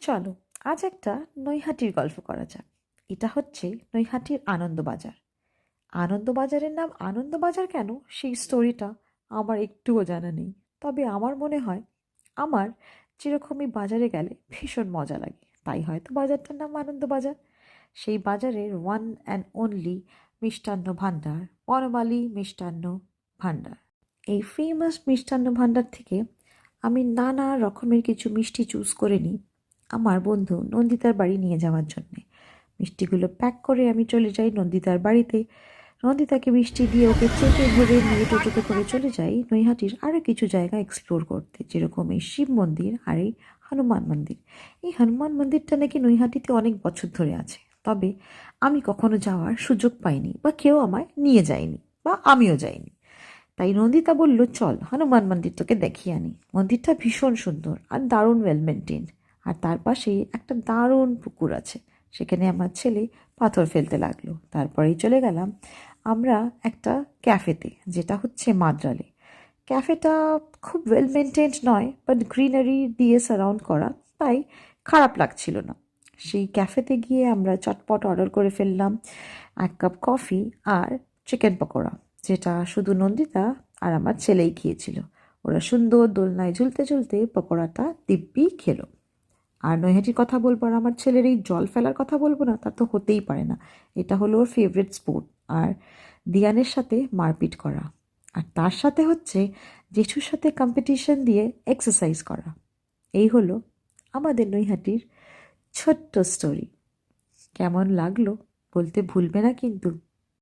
চলো আজ একটা নৈহাটির গল্প করা যাক। এটা হচ্ছে নৈহাটির আনন্দবাজার। আনন্দবাজারের নাম আনন্দবাজার কেন, সেই স্টোরিটা আমার একটুও জানা নেই। তবে আমার মনে হয় আমার যেরকমই বাজারে গেলে ভীষণ মজা লাগে, তাই হয়তো বাজারটার নাম আনন্দবাজার। সেই বাজারের one and only Mishtanna Bhandar বনমালী মিষ্টান্ন ভাণ্ডার। এই ফেমাস মিষ্টান্ন ভাণ্ডার থেকে আমি নানা রকমের কিছু মিষ্টি চুজ করে নিই আমার বন্ধু নন্দিতার বাড়ি নিয়ে যাওয়ার জন্যে। মিষ্টিগুলো প্যাক করে আমি চলে যাই নন্দিতার বাড়িতে। নন্দিতাকে মিষ্টি দিয়ে ওকে চেপে ধরে নিয়ে টোটোতে করে চলে যাই নৈহাটির আরও কিছু জায়গা এক্সপ্লোর করতে, যেরকম এই শিব মন্দির আর এই হনুমান মন্দির। এই হনুমান মন্দিরটা নাকি নৈহাটিতে অনেক বছর ধরে আছে, তবে আমি কখনো যাওয়ার সুযোগ পাইনি বা কেউ আমায় নিয়ে যায়নি বা আমিও যাইনি। তাই নন্দিতা বলল, চল হনুমান মন্দির তোকে দেখিয়ে আনি। মন্দিরটা ভীষণ সুন্দর আর দারুণ ওয়েল মেনটেন, আর তার পাশেই একটা দারুণ পুকুর আছে। সেখানে আমার ছেলে পাথর ফেলতে লাগলো। তারপরেই চলে গেলাম আমরা একটা ক্যাফেতে, যেটা হচ্ছে মাদ্রালে। ক্যাফেটা খুব ওয়েল মেনটেন্ড নয়, বাট গ্রিনারি দিয়ে সারাউন্ড করা, তাই খারাপ লাগছিল না। সেই ক্যাফেতে গিয়ে আমরা চটপট অর্ডার করে ফেললাম 1 কাপ কফি আর চিকেন পকোড়া, যেটা শুধু নন্দিতা আর আমার ছেলেই খেয়েছিল। ওরা সুন্দর দোলনায় ঝুলতে ঝুলতে পকোড়াটা দিব্যি খেলো। আর নৈহাটির কথা বলবো আর আমার ছেলের এই জল ফেলার কথা বলবো না, তা তো হতেই পারে না। এটা হলো ওর ফেভারিট স্পোর্ট। আর দিয়ানের সাথে মারপিট করা, আর তার সাথে হচ্ছে জেঠুর সাথে কম্পিটিশন দিয়ে এক্সারসাইজ করা। এই হলো আমাদের নৈহাটির ছোট্ট স্টোরি। কেমন লাগলো বলতে ভুলবে না কিন্তু।